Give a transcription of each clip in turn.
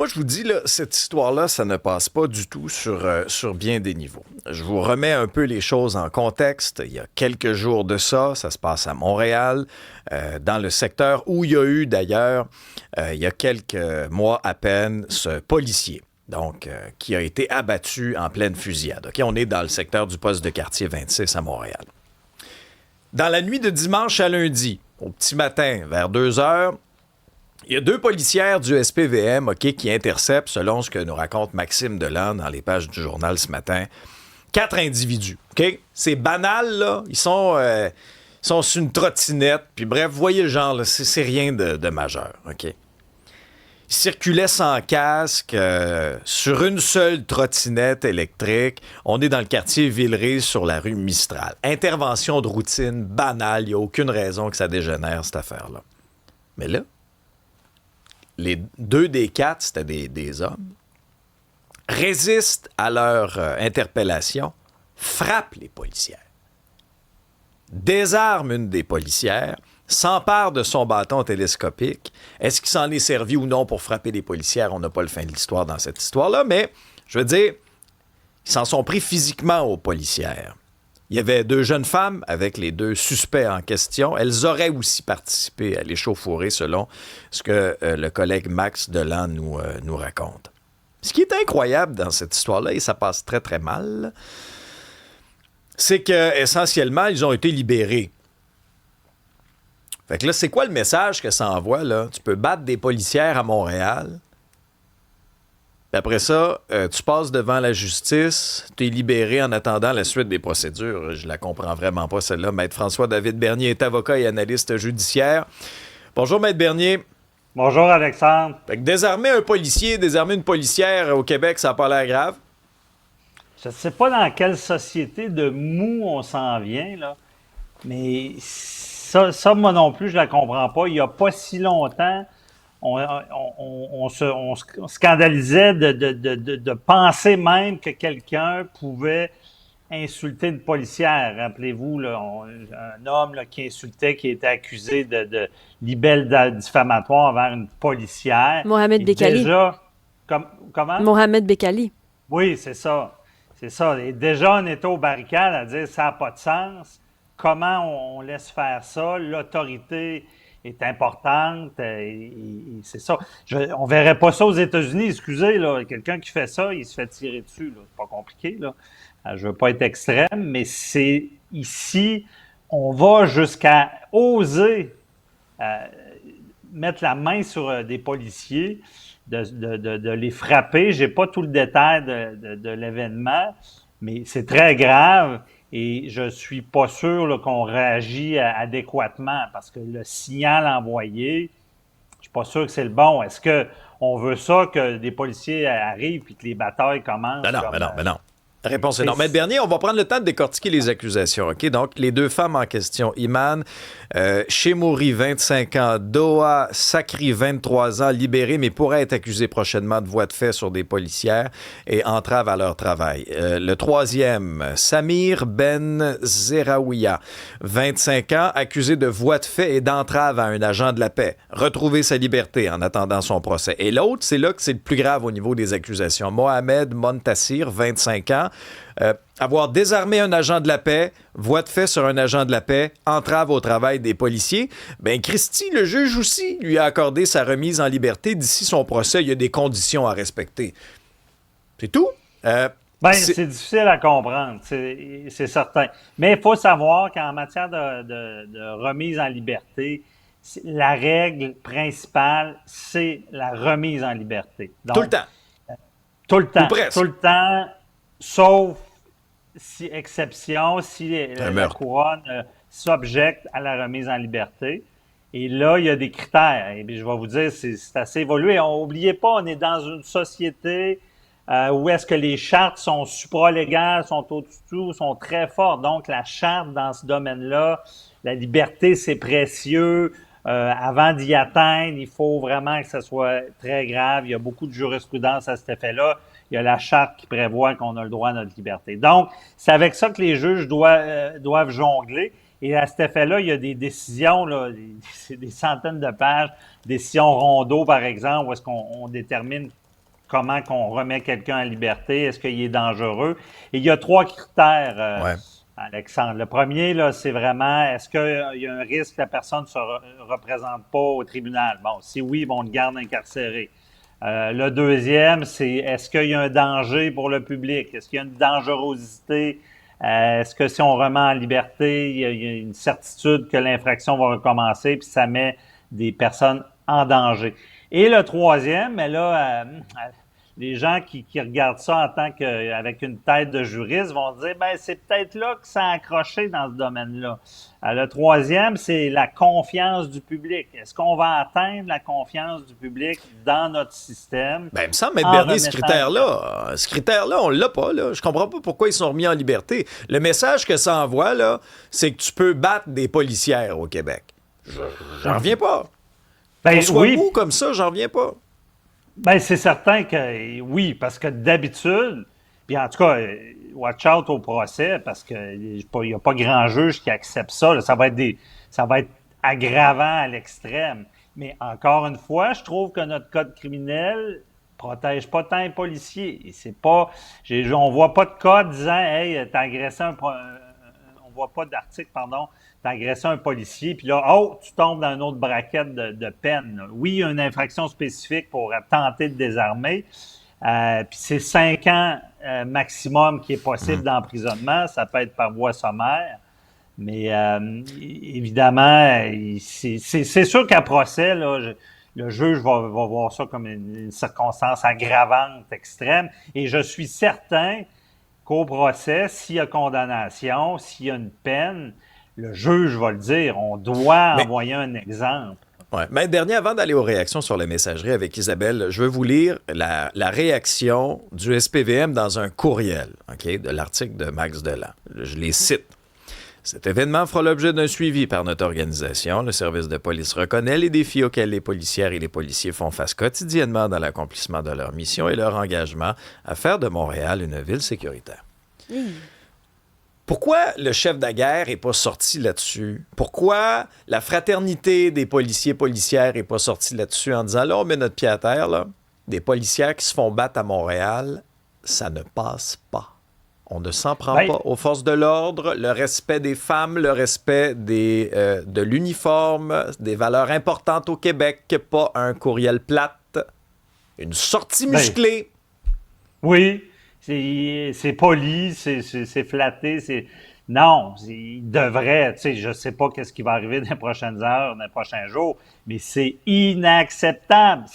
moi, je vous dis, là, cette histoire-là, ça ne passe pas du tout sur bien des niveaux. Je vous remets un peu les choses en contexte. Il y a quelques jours de ça, ça se passe à Montréal, dans le secteur où il y a eu d'ailleurs, il y a quelques mois à peine, ce policier. Donc, qui a été abattu en pleine fusillade. OK? On est dans le secteur du poste de quartier 26 à Montréal. Dans la nuit de dimanche à lundi, au petit matin, vers 2 heures, il y a 2 policières du SPVM, OK, qui interceptent, selon ce que nous raconte Maxime Delan dans les pages du journal ce matin, 4 individus. OK? C'est banal, là. Ils sont sur une trottinette. Puis bref, vous voyez le genre, là, c'est rien de majeur. OK? Ils circulaient sans casque, sur une seule trottinette électrique. On est dans le quartier Villeray, sur la rue Mistral. Intervention de routine, banale. Il n'y a aucune raison que ça dégénère, cette affaire-là. Mais là, les 2 des 4, c'était des hommes, résistent à leur interpellation, frappent les policières, désarment une des policières, s'empare de son bâton télescopique. Est-ce qu'il s'en est servi ou non pour frapper les policières? On n'a pas le fin de l'histoire dans cette histoire-là, mais je veux dire, ils s'en sont pris physiquement aux policières. Il y avait 2 jeunes femmes avec les 2 suspects en question. Elles auraient aussi participé à l'échauffourée, selon ce que le collègue Max Delan nous raconte. Ce qui est incroyable dans cette histoire-là, et ça passe très, très mal, c'est qu'essentiellement, ils ont été libérés. Fait que là, c'est quoi le message que ça envoie, là? Tu peux battre des policières à Montréal. Puis après ça, tu passes devant la justice, tu es libéré en attendant la suite des procédures. Je la comprends vraiment pas, celle-là. Maître François-David Bernier est avocat et analyste judiciaire. Bonjour, Maître Bernier. Bonjour, Alexandre. Fait que désarmer un policier, désarmer une policière au Québec, ça n'a pas l'air grave? Je ne sais pas dans quelle société de mou on s'en vient, là, mais ça, moi non plus, je la comprends pas. Il n'y a pas si longtemps, on se scandalisait de penser même que quelqu'un pouvait insulter une policière. Rappelez-vous, là, un homme là, qui insultait, qui était accusé de libelle diffamatoire envers une policière. Mohamed Bekali. Déjà, comment? Mohamed Bekali. Oui, c'est ça. C'est ça. Et déjà, on était aux barricades à dire ça n'a pas de sens. Comment on laisse faire ça? L'autorité est importante. Et c'est ça. On verrait pas ça aux États-Unis. Excusez, là. Quelqu'un qui fait ça, il se fait tirer dessus. Là. C'est pas compliqué, là. Je veux pas être extrême, mais c'est ici, on va jusqu'à oser mettre la main sur des policiers, de les frapper. J'ai pas tout le détail de l'événement, mais c'est très grave et je suis pas sûr là, qu'on réagit adéquatement parce que le signal envoyé, je suis pas sûr que c'est le bon. Est-ce que on veut ça que des policiers arrivent et que les batailles commencent? Ben non. La réponse est non. Maître Bernier, on va prendre le temps de décortiquer les accusations. OK? Donc, les 2 femmes en question, Iman Chemouri, 25 ans, Doha Sakri, 23 ans, libérées, mais pourrait être accusée prochainement de voies de fait sur des policières et entrave à leur travail. Le 3e, Samir Ben Zeraouia, 25 ans, accusé de voies de fait et d'entrave à un agent de la paix. Retrouver sa liberté en attendant son procès. Et l'autre, c'est là que c'est le plus grave au niveau des accusations. Mohamed Montassir, 25 ans, avoir désarmé un agent de la paix, voie de fait sur un agent de la paix, entrave au travail des policiers. Ben Christy, le juge aussi, lui a accordé sa remise en liberté. D'ici son procès, il y a des conditions à respecter. C'est tout? C'est difficile à comprendre, c'est certain. Mais il faut savoir qu'en matière de remise en liberté, la règle principale, c'est la remise en liberté. Donc, tout le temps? Tout le temps. Ou presque. Tout le temps, sauf si exception, si la couronne s'objecte à la remise en liberté. Et là, il y a des critères. Et bien, je vais vous dire, c'est assez évolué. N'oubliez pas, on est dans une société où est-ce que les chartes sont supralégales, sont au-dessus, sont très fortes. Donc, la charte dans ce domaine-là, la liberté, c'est précieux. Avant d'y atteindre, il faut vraiment que ça soit très grave. Il y a beaucoup de jurisprudence à cet effet-là. Il y a la charte qui prévoit qu'on a le droit à notre liberté. Donc, c'est avec ça que les juges doivent jongler. Et à cet effet-là, il y a des décisions, là, c'est des centaines de pages, décisions Rondeau, par exemple, où est-ce qu'on détermine comment qu'on remet quelqu'un en liberté, est-ce qu'il est dangereux? Et il y a 3 critères, Alexandre. Le premier, là, c'est vraiment, est-ce qu'il y a un risque que la personne ne se représente pas au tribunal? Bon, si oui, on le garde incarcéré. Le deuxième, c'est est-ce qu'il y a un danger pour le public? Est-ce qu'il y a une dangerosité? Est-ce que si on remet en liberté, il y a une certitude que l'infraction va recommencer, puis ça met des personnes en danger? Et le troisième, mais là, les gens qui regardent ça en tant qu'avec une tête de juriste vont dire, ben c'est peut-être là que ça a accroché dans ce domaine-là. Le troisième, c'est la confiance du public. Est-ce qu'on va atteindre la confiance du public dans notre système? Ben, il me semble, M. Bernier, ce critère-là, on l'a pas, là. Je comprends pas pourquoi ils sont remis en liberté. Le message que ça envoie, là, c'est que tu peux battre des policières au Québec. J'en reviens pas. Ben, qu'on soit mou comme ça, j'en reviens pas. Ben, c'est certain que oui, parce que d'habitude, puis en tout cas, watch out au procès, parce qu'il n'y a pas grand juge qui accepte ça. Là. Ça va être aggravant à l'extrême. Mais encore une fois, je trouve que notre code criminel protège pas tant les policiers. Et c'est pas, on voit pas de cas disant, hey, t'as agressé on voit pas d'article, pardon, t'as agressé un policier, puis là, oh, tu tombes dans une autre braquette de peine. Là. Oui, il y a une infraction spécifique pour tenter de désarmer, puis c'est 5 ans maximum qui est possible d'emprisonnement, ça peut être par voie sommaire, mais évidemment, c'est sûr qu'à procès, là, le juge va voir ça comme une circonstance aggravante extrême, et je suis certain qu'au procès, s'il y a condamnation, s'il y a une peine, le juge va le dire. On doit envoyer un exemple. Ouais. Mais dernier, avant d'aller aux réactions sur la messagerie avec Isabelle, je veux vous lire la réaction du SPVM dans un courriel, de l'article de Max Delan. Je les cite. Cet événement fera l'objet d'un suivi par notre organisation. Le service de police reconnaît les défis auxquels les policières et les policiers font face quotidiennement dans l'accomplissement de leur mission et leur engagement à faire de Montréal une ville sécuritaire. Pourquoi le chef de la guerre n'est pas sorti là-dessus? Pourquoi la fraternité des policiers-policières n'est pas sortie là-dessus en disant, là, on met notre pied à terre, là, des policières qui se font battre à Montréal, ça ne passe pas. On ne s'en prend pas aux forces de l'ordre, le respect des femmes, le respect de l'uniforme, des valeurs importantes au Québec, pas un courriel plate, une sortie musclée. Oui, c'est poli, c'est flatté, Non, il devrait, tu sais, je sais pas qu'est-ce qui va arriver dans les prochaines heures, dans les prochains jours, mais c'est inacceptable.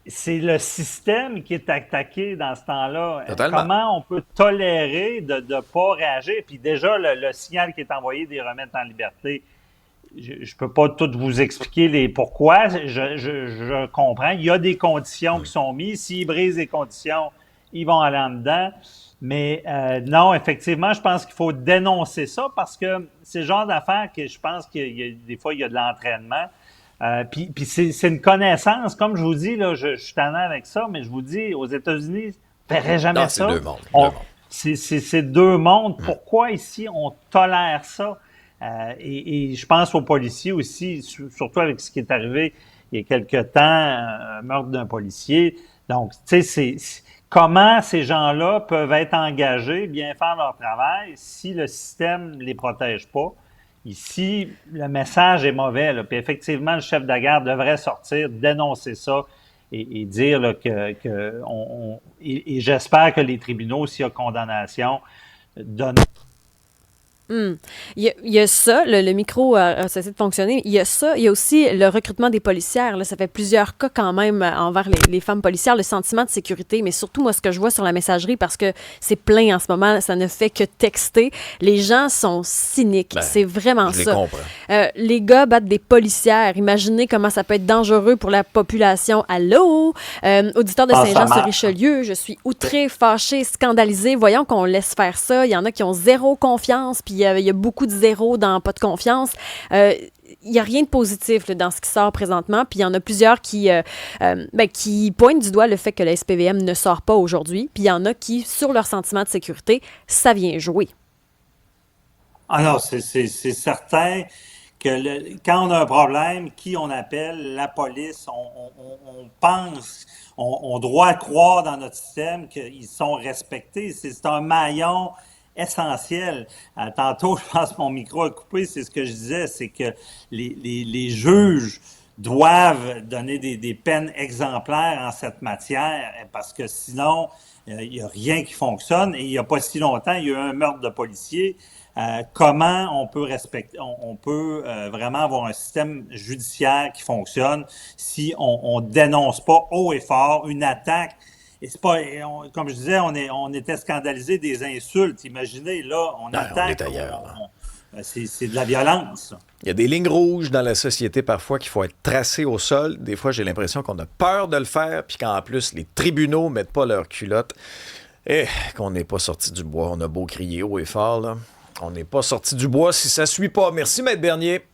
C'est le système qui est attaqué dans ce temps-là. Totalement. Comment on peut tolérer de ne pas réagir? Puis déjà, le signal qui est envoyé des remettre en liberté, je peux pas tout vous expliquer les pourquoi. Je comprends. Il y a des conditions qui sont mises. S'ils brisent les conditions, ils vont aller en dedans. Mais non, effectivement, je pense qu'il faut dénoncer ça parce que c'est le genre d'affaires que je pense des fois, il y a de l'entraînement. Puis c'est une connaissance. Comme je vous dis, là, je suis tannant avec ça, mais je vous dis, aux États-Unis, on ne ferait jamais ça. C'est deux mondes. Pourquoi ici, on tolère ça? Et je pense aux policiers aussi, surtout avec ce qui est arrivé il y a quelque temps, un meurtre d'un policier. Donc, tu sais, comment ces gens-là peuvent être engagés, bien faire leur travail, si le système ne les protège pas? Ici, le message est mauvais. Là. Puis effectivement, le chef de la guerre devrait sortir, dénoncer ça et dire là, et j'espère que les tribunaux, s'il y a condamnation, donnent... Il y a ça, le micro a cessé de fonctionner. Il y a ça, il y a aussi le recrutement des policières. Là, ça fait plusieurs cas quand même envers les femmes policières, le sentiment de sécurité, mais surtout moi ce que je vois sur la messagerie, parce que c'est plein en ce moment, ça ne fait que texter. Les gens sont cyniques, c'est vraiment ça. Les comprends. Les gars battent des policières. Imaginez comment ça peut être dangereux pour la population. Allô? Auditeur de Saint-Jean-sur-Richelieu, je suis outré, fâché, scandalisé. Voyons qu'on laisse faire ça. Il y en a qui ont zéro confiance, puis il y a beaucoup de zéros dans pas de confiance. Il n'y a rien de positif là, dans ce qui sort présentement. Puis il y en a plusieurs qui pointent du doigt le fait que la SPVM ne sort pas aujourd'hui. Puis il y en a qui, sur leur sentiment de sécurité, ça vient jouer. Alors, c'est certain quand on a un problème, qui on appelle? La police. On pense, on doit croire dans notre système qu'ils sont respectés. C'est un maillon essentiel. Tantôt, je pense que mon micro a coupé, c'est ce que je disais, c'est que les juges doivent donner des peines exemplaires en cette matière, parce que sinon, il n'y a rien qui fonctionne. Et il n'y a pas si longtemps, il y a eu un meurtre de policier. Comment on peut vraiment avoir un système judiciaire qui fonctionne si on dénonce pas haut et fort une attaque. Et c'est pas, comme je disais, on était scandalisés des insultes. Imaginez, là, on attaque. On est ailleurs. C'est de la violence. Il y a des lignes rouges dans la société parfois qu'il faut être tracées au sol. Des fois, j'ai l'impression qu'on a peur de le faire, puis qu'en plus, les tribunaux mettent pas leurs culottes. Et qu'on n'est pas sorti du bois. On a beau crier haut et fort, là. On n'est pas sorti du bois si ça suit pas. Merci, Maître Bernier.